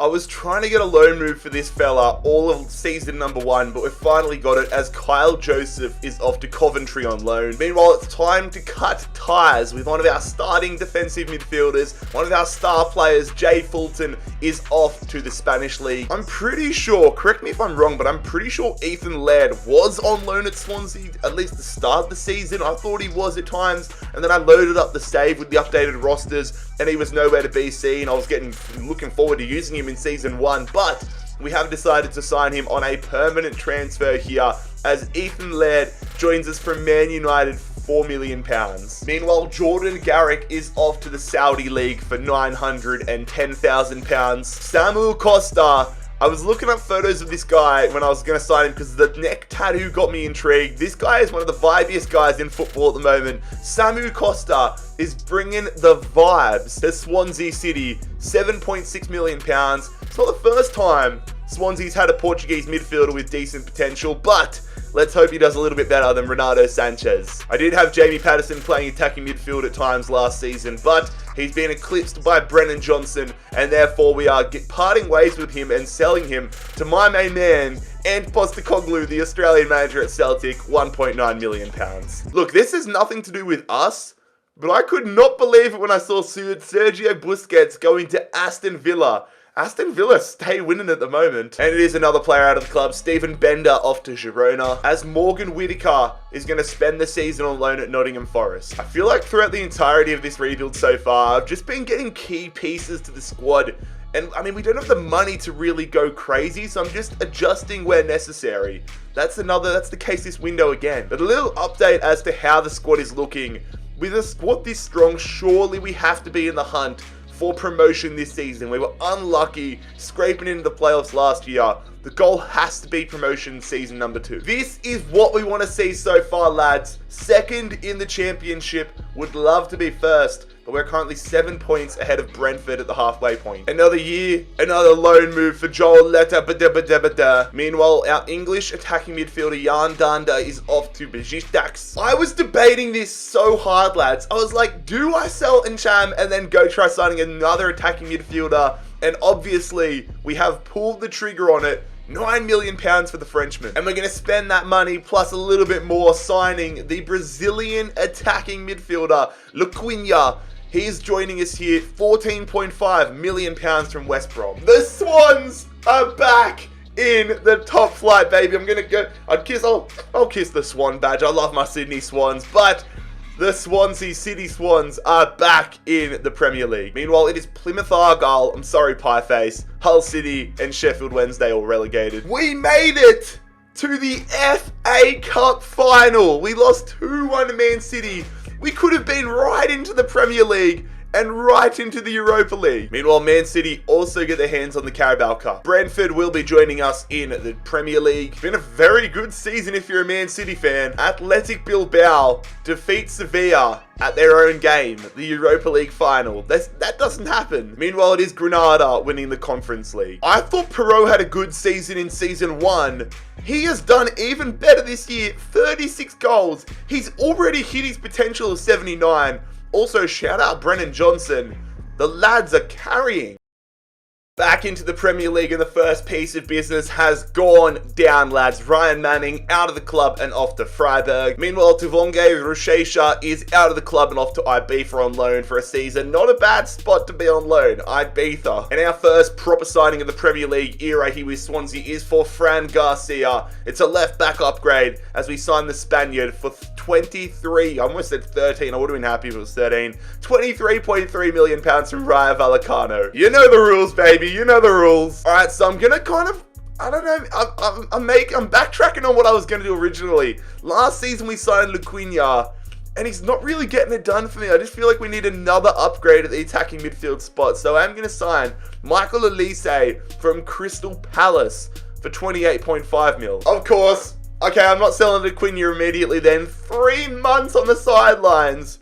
I was trying to get a loan move for this fella all of season number 1, but we finally got it as Kyle Joseph is off to Coventry on loan. Meanwhile, it's time to cut ties with one of our starting defensive midfielders. One of our star players, Jay Fulton, is off to the Spanish League. I'm pretty sure, correct me if I'm wrong, but I'm pretty sure Ethan Laird was on loan at Swansea, at least to start the season. I thought he was at times, and then I loaded up the save with the updated rosters, and he was nowhere to be seen. I was looking forward to using him in season 1, but we have decided to sign him on a permanent transfer here as Ethan Laird joins us from Man United for £4 million. Meanwhile, Jordan Garrick is off to the Saudi League for £910,000. Samuel Costa, I was looking up photos of this guy when I was going to sign him because the neck tattoo got me intrigued. This guy is one of the vibiest guys in football at the moment. Samu Costa is bringing the vibes to Swansea City. £7.6 million. It's not the first time Swansea's had a Portuguese midfielder with decent potential, but let's hope he does a little bit better than Renato Sanchez. I did have Jamie Patterson playing attacking midfield at times last season, but he's been eclipsed by Brennan Johnson, and therefore we are parting ways with him and selling him to my main man, Ant Postecoglou, the Australian manager at Celtic, £1.9 million. Look, this has nothing to do with us, but I could not believe it when I saw Sergio Busquets going to Aston Villa. Aston Villa stay winning at the moment. And it is another player out of the club, Stephen Bender, off to Girona, as Morgan Whitaker is going to spend the season on loan at Nottingham Forest. I feel like throughout the entirety of this rebuild so far, I've just been getting key pieces to the squad. And I mean, we don't have the money to really go crazy, so I'm just adjusting where necessary. That's the case this window again. But a little update as to how the squad is looking. With a squad this strong, surely we have to be in the hunt for promotion this season. We were unlucky scraping into the playoffs last year. The goal has to be promotion season number 2. This is what we want to see so far, lads. Second in the championship. Would love to be first, but we're currently 7 points ahead of Brentford at the halfway point. Another year, another loan move for Joel Letta. Meanwhile, our English attacking midfielder Jan Danda is off to Besiktas. I was debating this so hard, lads. I was like, do I sell Ncham and then go try signing another attacking midfielder? And obviously, we have pulled the trigger on it. £9 million for the Frenchman. And we're going to spend that money plus a little bit more signing the Brazilian attacking midfielder, Luquinha. He's joining us here, £14.5 million from West Brom. The Swans are back in the top flight, baby. I'm going to go, I'll kiss the Swan badge. I love my Sydney Swans, but the Swansea City Swans are back in the Premier League. Meanwhile, it is Plymouth Argyle, I'm sorry Pieface, Hull City and Sheffield Wednesday all relegated. We made it to the FA Cup final. We lost 2-1 to Man City. We could have been right into the Premier League and right into the Europa League. Meanwhile, Man City also get their hands on the Carabao Cup. Brentford will be joining us in the Premier League. Been a very good season if you're a Man City fan. Athletic Bilbao defeat Sevilla at their own game, the Europa League final. That doesn't happen. Meanwhile, it is Granada winning the Conference League. I thought Perot had a good season in season 1. He has done even better this year, 36 goals. He's already hit his potential of 79. Also, shout out Brennan Johnson. The lads are carrying. Back into the Premier League, and the first piece of business has gone down, lads. Ryan Manning out of the club and off to Freiburg. Meanwhile, Tuvonge Rushesha is out of the club and off to Ibiza on loan for a season. Not a bad spot to be on loan, Ibiza. And our first proper signing of the Premier League era here with Swansea is for Fran Garcia. It's a left-back upgrade as we sign the Spaniard for 23, I almost said 13, I would have been happy if it was 13. £23.3 million from Rayo Vallecano. You know the rules, baby. You know the rules. All right, so I'm going to kind of, I don't know, I'm backtracking on what I was going to do originally. Last season we signed Luquinha, and he's not really getting it done for me. I just feel like we need another upgrade at the attacking midfield spot. So I'm going to sign Michael Elise from Crystal Palace for 28.5 mil. Of course. Okay, I'm not selling Luquinha immediately then. 3 months on the sidelines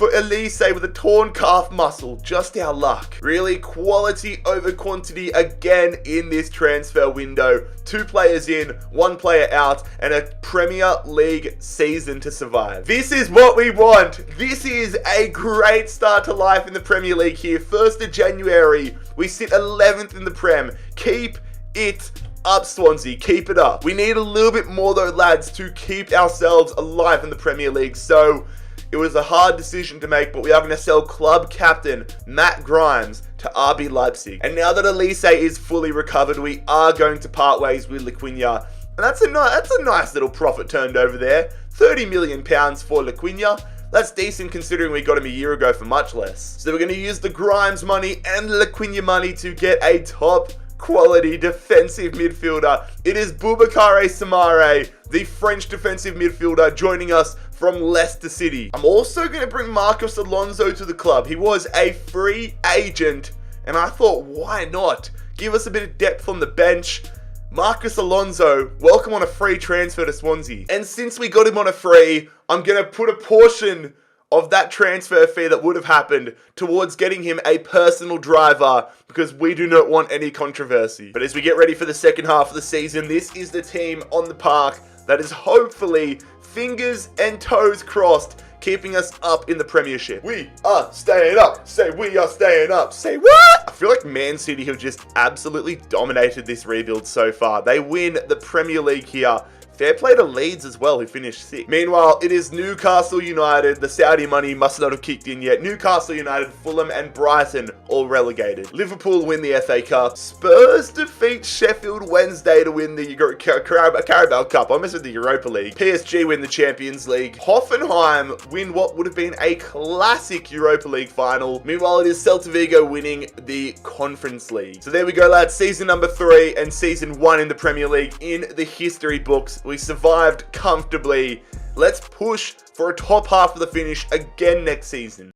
for Elise with a torn calf muscle. Just our luck. Really, quality over quantity again in this transfer window. 2 players in, 1 player out, and a Premier League season to survive. This is what we want. This is a great start to life in the Premier League here. 1st of January, we sit 11th in the Prem. Keep it up, Swansea. Keep it up. We need a little bit more though, lads, to keep ourselves alive in the Premier League. So it was a hard decision to make, but we are going to sell club captain Matt Grimes to RB Leipzig. And now that Elise is fully recovered, we are going to part ways with Lequinha. And that's a nice little profit turned over there. £30 million for Lequinha. That's decent considering we got him a year ago for much less. So we're going to use the Grimes money and Lequinha money to get a top quality defensive midfielder. It is Boubacar Samare, the French defensive midfielder, joining us from Leicester City. I'm also going to bring Marcos Alonso to the club. He was a free agent, and I thought, why not? Give us a bit of depth on the bench. Marcos Alonso, welcome on a free transfer to Swansea. And since we got him on a free, I'm going to put a portion of that transfer fee that would have happened towards getting him a personal driver, because we do not want any controversy. But as we get ready for the second half of the season, this is the team on the park that is hopefully, fingers and toes crossed, keeping us up in the Premiership. We are staying up. Say we are staying up. Say what? I feel like Man City have just absolutely dominated this rebuild so far. They win the Premier League here. Fair play to Leeds as well, who finished 6th. Meanwhile, it is Newcastle United. The Saudi money must not have kicked in yet. Newcastle United, Fulham and Brighton all relegated. Liverpool win the FA Cup. Spurs defeat Sheffield Wednesday to win the Carabao Cup. I almost said the Europa League. PSG win the Champions League. Hoffenheim win what would have been a classic Europa League final. Meanwhile, it is Celta Vigo winning the Conference League. So there we go, lads. Season number 3 and season 1 in the Premier League in the history books. We survived comfortably. Let's push for a top half of the finish again next season.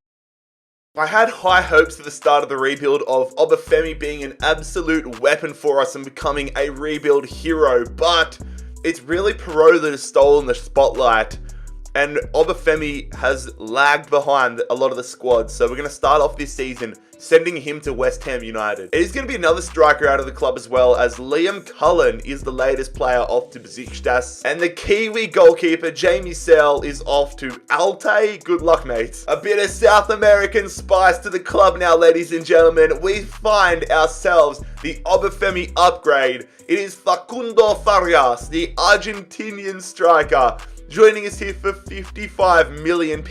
I had high hopes at the start of the rebuild of Obafemi being an absolute weapon for us and becoming a rebuild hero, but it's really Perot that has stolen the spotlight, and Obafemi has lagged behind a lot of the squad. So we're going to start off this season sending him to West Ham United. It is going to be another striker out of the club as well, as Liam Cullen is the latest player off to Besiktas. And the Kiwi goalkeeper, Jamie Sell, is off to Altai. Good luck, mates. A bit of South American spice to the club now, ladies and gentlemen. We find ourselves the Obafemi upgrade. It is Facundo Farias, the Argentinian striker, joining us here for £55 million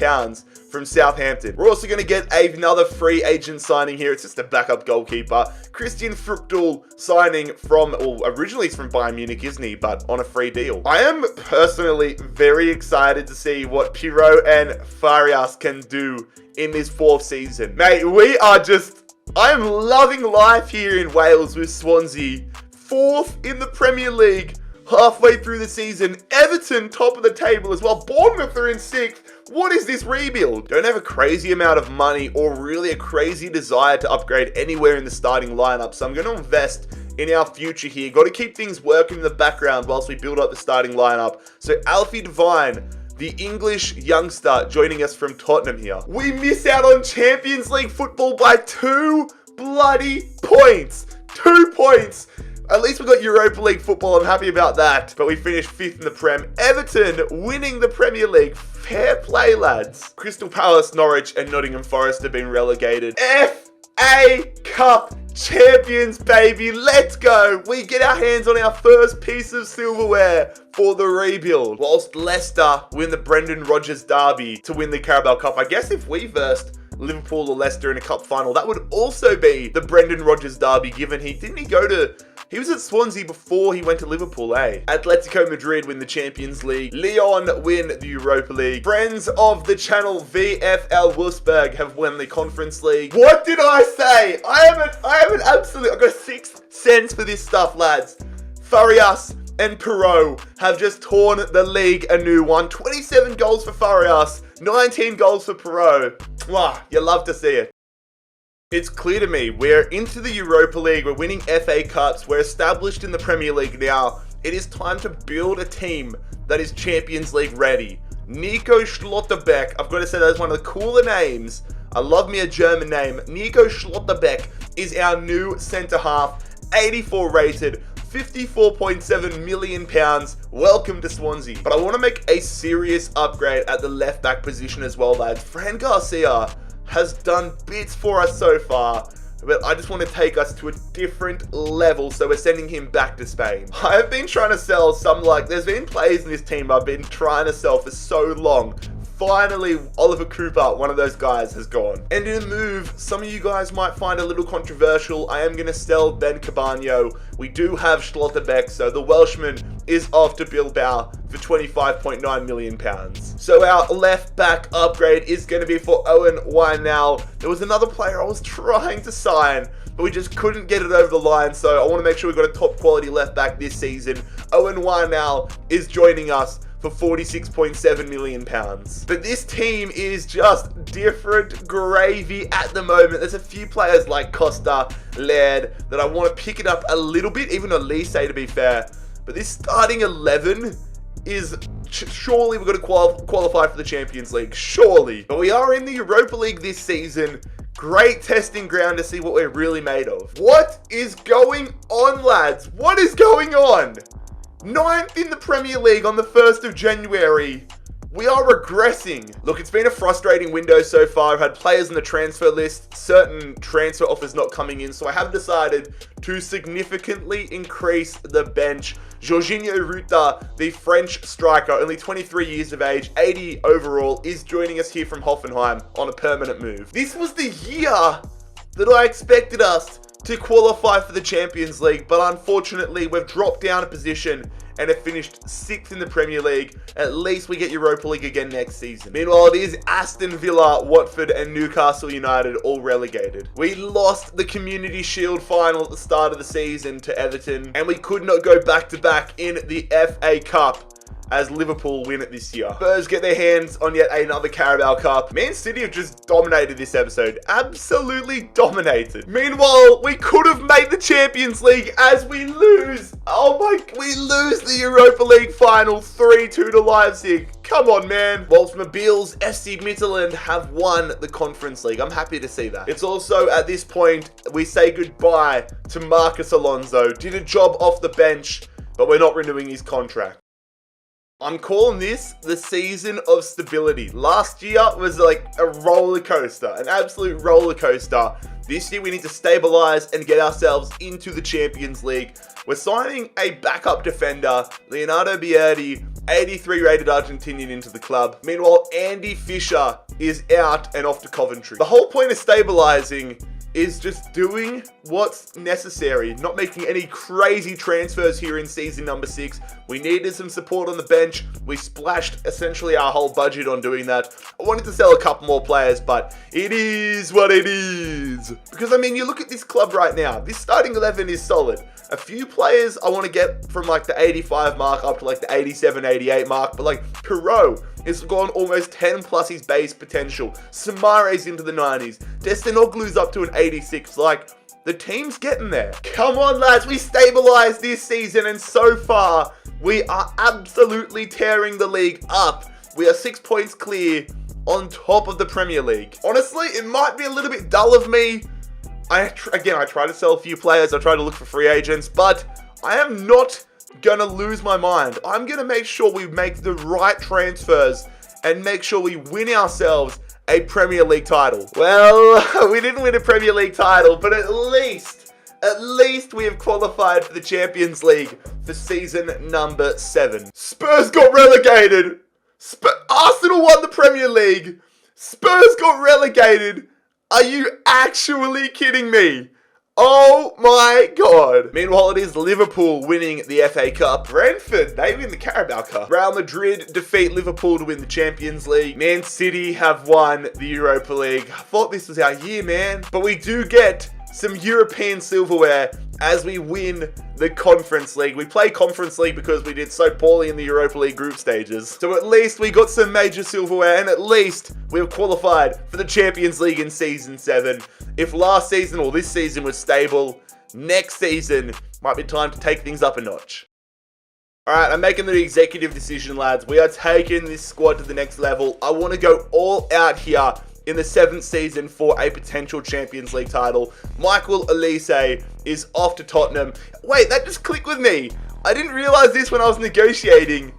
from Southampton. We're also going to get another free agent signing here. It's just a backup goalkeeper. Christian Fruchtel signing from, well, originally he's from Bayern Munich, isn't he? But on a free deal. I am personally very excited to see what Perot and Farias can do in this 4th season. Mate, I am loving life here in Wales with Swansea. 4th in the Premier League. Halfway through the season, Everton top of the table as well. Bournemouth are in 6th. What is this rebuild? Don't have a crazy amount of money or really a crazy desire to upgrade anywhere in the starting lineup, so I'm going to invest in our future here. Got to keep things working in the background whilst we build up the starting lineup. So Alfie Devine, the English youngster, joining us from Tottenham here. We miss out on Champions League football by 2 bloody points. 2 points. At least we got Europa League football. I'm happy about that. But we finished 5th in the Prem. Everton winning the Premier League. Fair play, lads. Crystal Palace, Norwich, and Nottingham Forest have been relegated. FA Cup champions, baby. Let's go. We get our hands on our first piece of silverware for the rebuild. Whilst Leicester win the Brendan Rodgers derby to win the Carabao Cup. I guess if we versed Liverpool or Leicester in a cup final, that would also be the Brendan Rodgers derby, given he was at Swansea before he went to Liverpool, eh? Atletico Madrid win the Champions League. Lyon win the Europa League. Friends of the channel VfL Wolfsburg have won the Conference League. What did I say? I got a 6th sense for this stuff, lads. Farias and Perot have just torn the league a new one. 27 goals for Farias, 19 goals for Perot. Wow, you love to see it. It's clear to me, we're into the Europa League, we're winning FA Cups, we're established in the Premier League now. It is time to build a team that is Champions League ready. Nico Schlotterbeck. I've got to say that's one of the cooler names. I love me a German name. Nico Schlotterbeck is our new centre half, 84 rated, £54.7 million. Welcome to Swansea. But I want to make a serious upgrade at the left back position as well, lads. Fran Garcia has done bits for us so far, but I just want to take us to a different level, so we're sending him back to Spain. I've been trying to sell there's been players in this team I've been trying to sell for so long. Finally, Oliver Cooper, one of those guys, has gone. And in a move some of you guys might find a little controversial, I am going to sell Ben Cabanyo. We do have Schlotterbeck, so the Welshman is off to Bilbao for £25.9 million. So our left back upgrade is going to be for Owen Wijnal. There was another player I was trying to sign, but we just couldn't get it over the line, so I want to make sure we've got a top quality left back this season. Owen Wijnal is joining us for £46.7 million. But this team is just different gravy at the moment. There's a few players like Costa, Laird, that I want to pick it up a little bit, even Elise to be fair. But this starting 11 is surely we're going to qualify for the Champions League, surely. But we are in the Europa League this season. Great testing ground to see what we're really made of. What is going on, lads? What is going on? 9th in the Premier League on the 1st of January. We are regressing. Look, it's been a frustrating window so far. I've had players on the transfer list, certain transfer offers not coming in, so I have decided to significantly increase the bench. Jorginho Ruta, the French striker, only 23 years of age, 80 overall, is joining us here from Hoffenheim on a permanent move. This was the year that I expected us to qualify for the Champions League, but unfortunately we've dropped down a position and have finished 6th in the Premier League. At least we get Europa League again next season. Meanwhile, it is Aston Villa, Watford and Newcastle United all relegated. We lost the Community Shield final at the start of the season to Everton, and we could not go back-to-back in the FA Cup as Liverpool win it this year. Spurs get their hands on yet another Carabao Cup. Man City have just dominated this episode. Absolutely dominated. Meanwhile, we could have made the Champions League as we lose. We lose the Europa League final 3-2 to Leipzig. Come on, man. Whilst Mobiles FC Midtjylland have won the Conference League. I'm happy to see that. It's also at this point, we say goodbye to Marcus Alonso. Did a job off the bench, but we're not renewing his contract. I'm calling this the season of stability. Last year was like a roller coaster, an absolute roller coaster. This year we need to stabilize and get ourselves into the Champions League. We're signing a backup defender, Leonardo Bierdi, 83 rated Argentinian, into the club. Meanwhile, Andy Fisher is out and off to Coventry. The whole point of stabilizing is just doing what's necessary, not making any crazy transfers here in season number 6. We needed some support on the bench. We splashed essentially our whole budget on doing that. I wanted to sell a couple more players, but it is what it is. Because, I mean, you look at this club right now. This starting 11 is solid. A few players I want to get from like the 85 mark up to like the 87, 88 mark, but like Perot has gone almost 10 plus his base potential. Samare's into the 90s. Destinoglu's up to an 86. Like, the team's getting there. Come on, lads. We stabilized this season, and so far, we are absolutely tearing the league up. We are 6 points clear on top of the Premier League. Honestly, it might be a little bit dull of me. I try to sell a few players. I try to look for free agents, but I am not gonna lose my mind. I'm gonna make sure we make the right transfers and make sure we win ourselves a Premier League title. Well, we didn't win a Premier League title, but at least we have qualified for the Champions League for season number 7. Spurs got relegated. Arsenal won the Premier League. Spurs got relegated. Are you actually kidding me? Oh my god. Meanwhile, it is Liverpool winning the FA Cup. Brentford, they win the Carabao Cup. Real Madrid defeat Liverpool to win the Champions League. Man City have won the Europa League. I thought this was our year, man. But we do get some European silverware as we win the Conference League. We play Conference League because we did so poorly in the Europa League group stages. So at least we got some major silverware, and at least we've qualified for the Champions League in Season 7. If last season or this season was stable, next season might be time to take things up a notch. Alright, I'm making the executive decision, lads. We are taking this squad to the next level. I want to go all out here in the 7th season for a potential Champions League title. Michael Olise is off to Tottenham. Wait, that just clicked with me. I didn't realise this when I was negotiating.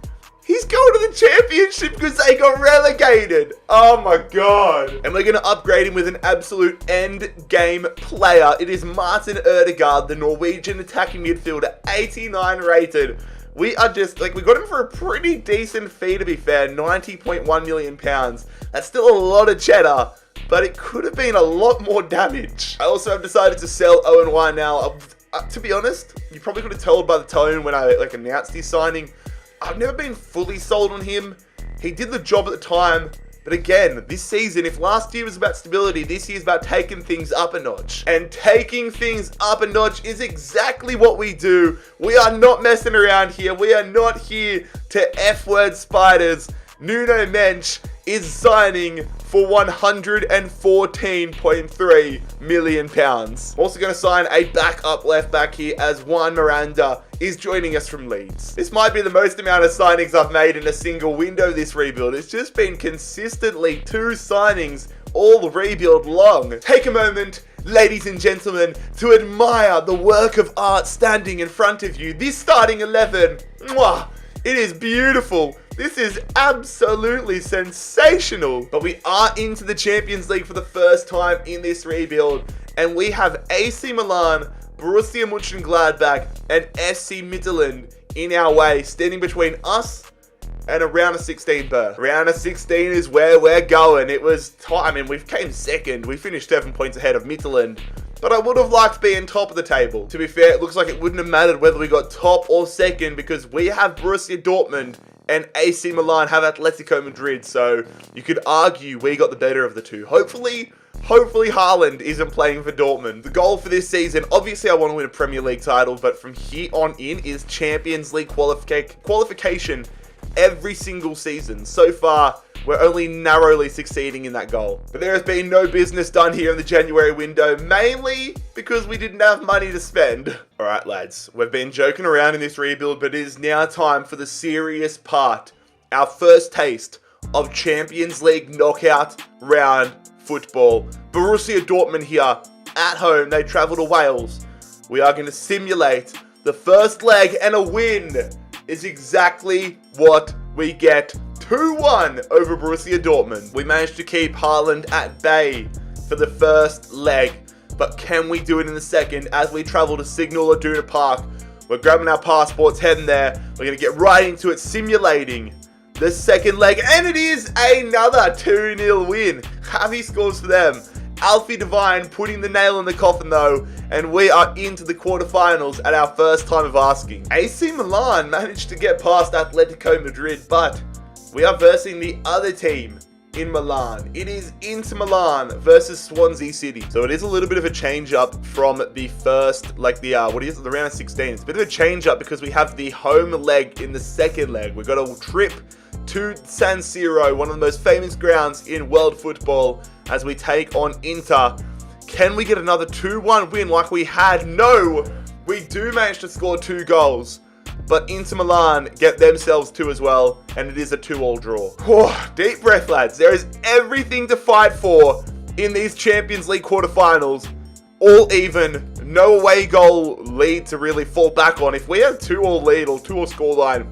He's going to the championship because they got relegated. Oh my god. And we're going to upgrade him with an absolute end game player. It is Martin Ødegaard, the Norwegian attacking midfielder, 89 rated. We are just, we got him for a pretty decent fee, to be fair, £90.1 million. That's still a lot of cheddar, but it could have been a lot more damage. I also have decided to sell Owen White now. To be honest, you probably could have told by the tone when I announced his signing. I've never been fully sold on him. He did the job at the time. But again, this season, if last year was about stability, this year's about taking things up a notch. And taking things up a notch is exactly what we do. We are not messing around here. We are not here to F-word spiders. Nuno Mensch is signing for £114.3 million. I'm also going to sign a backup left back here as Juan Miranda is joining us from Leeds. This might be the most amount of signings I've made in a single window this rebuild. It's just been consistently 2 signings all rebuild long. Take a moment, ladies and gentlemen, to admire the work of art standing in front of you. This starting 11, mwah, it is beautiful. This is absolutely sensational. But we are into the Champions League for the first time in this rebuild. And we have AC Milan, Borussia Mönchengladbach, and FC Midtjylland in our way, standing between us and a round of 16 berth. Round of 16 is where we're going. It was time. I mean, we came second. We finished 7 points ahead of Midtjylland. But I would have liked being top of the table. To be fair, it looks like it wouldn't have mattered whether we got top or second because we have Borussia Dortmund and AC Milan have Atletico Madrid. So you could argue we got the better of the two. Hopefully Haaland isn't playing for Dortmund. The goal for this season, obviously I want to win a Premier League title, but from here on in is Champions League qualification every single season. So far, we're only narrowly succeeding in that goal. But there has been no business done here in the January window, mainly because we didn't have money to spend. Alright lads, we've been joking around in this rebuild, but it is now time for the serious part. Our first taste of Champions League knockout round football. Borussia Dortmund here at home. They travel to Wales. We are going to simulate the first leg, and a win is exactly what we get. 2-1 over Borussia Dortmund. We managed to keep Haaland at bay for the first leg, but can we do it in the second as we travel to Signal Iduna Park? We're grabbing our passports, heading there. We're going to get right into it, simulating the second leg, and it is another 2-0 win. Javi scores for them. Alfie Devine putting the nail in the coffin though, and we are into the quarterfinals at our first time of asking. AC Milan managed to get past Atletico Madrid, but we are versing the other team in Milan. It is Inter Milan versus Swansea City. So it is a little bit of a change up from the first, the round of 16. It's a bit of a change up because we have the home leg in the second leg. We've got a trip to San Siro, one of the most famous grounds in world football, as we take on Inter. Can we get another 2-1 win like we had? No! We do manage to score 2 goals, but Inter Milan get themselves 2 as well, and it is a 2-2 draw. Deep breath, lads. There is everything to fight for in these Champions League quarterfinals. All even, no away goal lead to really fall back on. If we had 2-2 lead or 2-2 scoreline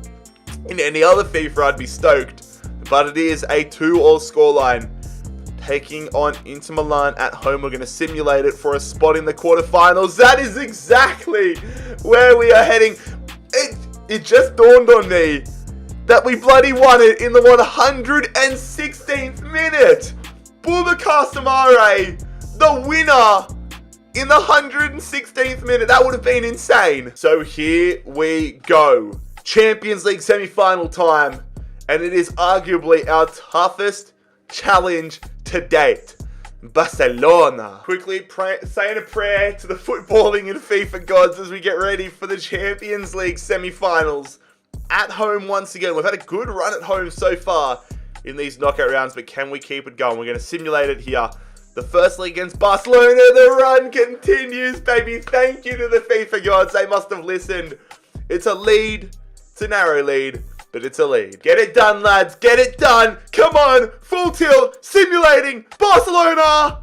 in any other FIFA, I'd be stoked. But it is a 2-2 scoreline. Taking on Inter Milan at home. We're going to simulate it for a spot in the quarterfinals. That is exactly where we are heading. It just dawned on me that we bloody won it in the 116th minute. Boubacar Soumaré, the winner in the 116th minute. That would have been insane. So here we go. Champions League semi-final time. And it is arguably our toughest challenge to date. Barcelona. Quickly saying a prayer to the footballing and FIFA gods as we get ready for the Champions League semi-finals. At home once again. We've had a good run at home so far in these knockout rounds, but can we keep it going? We're going to simulate it here. The first leg against Barcelona. The run continues, baby. Thank you to the FIFA gods. They must have listened. It's a lead It's a narrow lead, but it's a lead. Get it done, lads. Get it done. Come on. Full tilt. Simulating. Barcelona.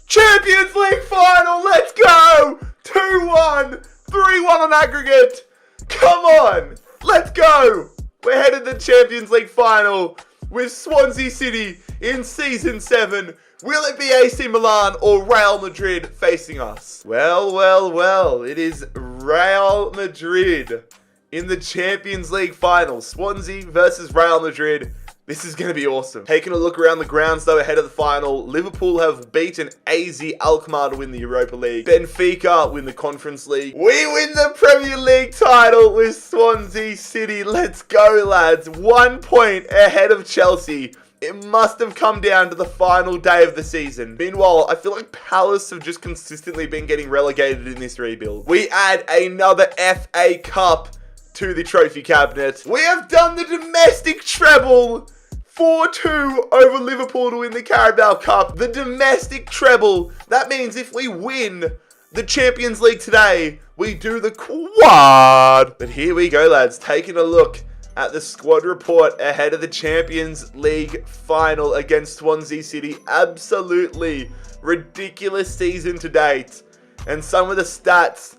Champions League final. Let's go. 2-1. 3-1 on aggregate. Come on. Let's go. We're headed to the Champions League final with Swansea City in Season 7. Will it be AC Milan or Real Madrid facing us? Well, well, well. It is Real Madrid in the Champions League final. Swansea versus Real Madrid. This is going to be awesome. Taking a look around the grounds though ahead of the final. Liverpool have beaten AZ Alkmaar to win the Europa League. Benfica win the Conference League. We win the Premier League title with Swansea City. Let's go, lads. 1 point ahead of Chelsea. It must have come down to the final day of the season. Meanwhile, I feel like Palace have just consistently been getting relegated in this rebuild. We add another FA Cup to the trophy cabinet. We have done the domestic treble. 4-2 over Liverpool to win the Carabao Cup. The domestic treble. That means if we win the Champions League today, we do the quad. But here we go, lads. Taking a look at the squad report ahead of the Champions League final against Swansea City. Absolutely ridiculous season to date. And some of the stats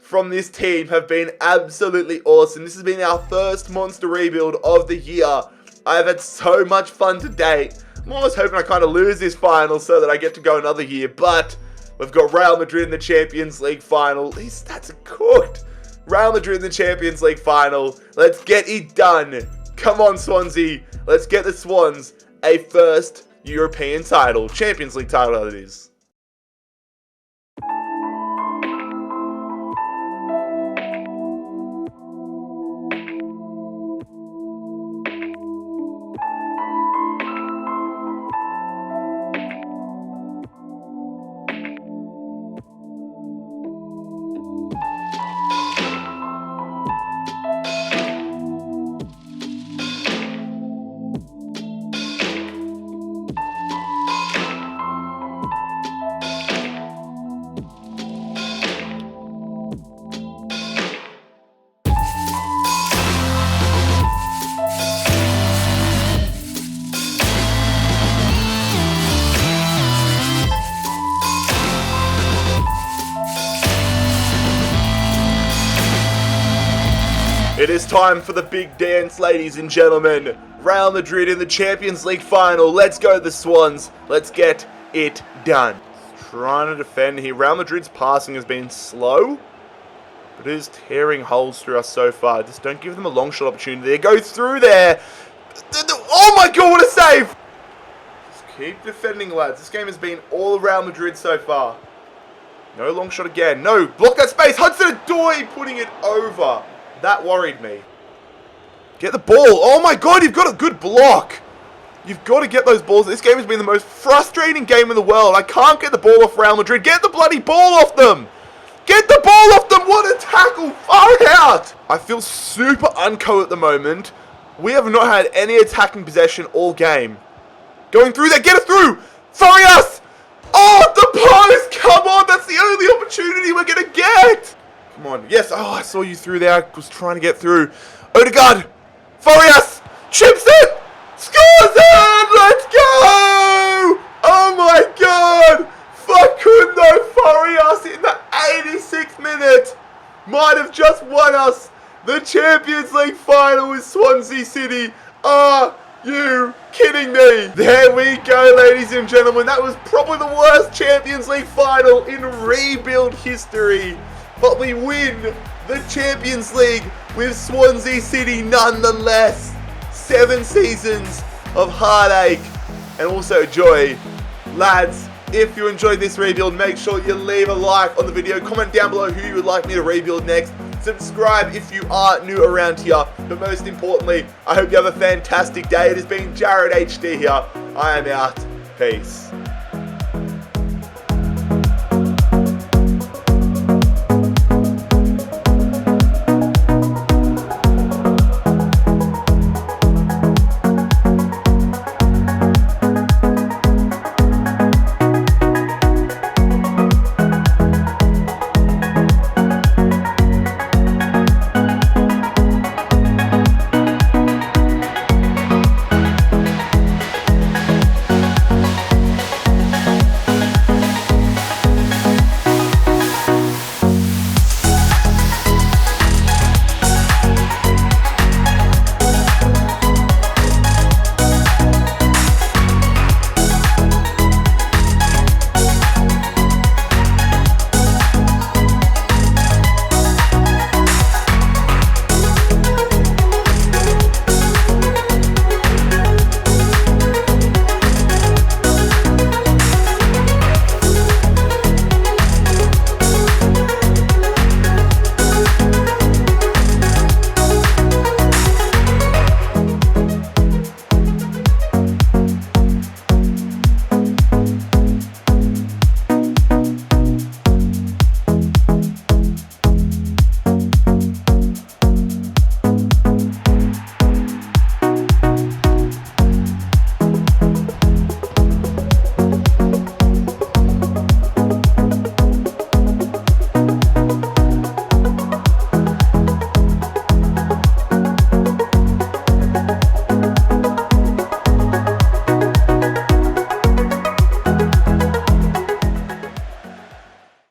from this team have been absolutely awesome. This has been our first monster rebuild of the year. I've had so much fun to date. I'm almost hoping I kind of lose this final so that I get to go another year. But we've got Real Madrid in the Champions League final. These stats are cooked. Real Madrid in the Champions League final. Let's get it done. Come on, Swansea. Let's get the Swans a first European title. Champions League title, that is. It is time for the big dance, ladies and gentlemen. Real Madrid in the Champions League final. Let's go, the Swans. Let's get it done. Trying to defend here. Real Madrid's passing has been slow, but it is tearing holes through us so far. Just don't give them a long shot opportunity. They go through there. Oh my god, what a save! Just keep defending, lads. This game has been all Real Madrid so far. No long shot again. No, block that space. Hudson-Odoi putting it over. That worried me. Get the ball. Oh my god, you've got a good block. You've got to get those balls. This game has been the most frustrating game in the world. I can't get the ball off Real Madrid. Get the bloody ball off them. Get the ball off them. What a tackle. Far out. I feel super unco at the moment. We have not had any attacking possession all game. Going through there. Get it through. Farias. Oh, the post. Come on. That's the only opportunity we're going to get. Come on. Yes. Oh, I saw you through there. I was trying to get through. Odegaard. Farias. Chips it. Scores it. Let's go. Oh, my God. Facundo Farias in the 86th minute might have just won us the Champions League final with Swansea City. Are you kidding me? There we go, ladies and gentlemen. That was probably the worst Champions League final in rebuild history. But we win the Champions League with Swansea City nonetheless. 7 seasons of heartache and also joy. Lads, if you enjoyed this rebuild, make sure you leave a like on the video. Comment down below who you would like me to rebuild next. Subscribe if you are new around here. But most importantly, I hope you have a fantastic day. It has been JarradHD here. I am out. Peace.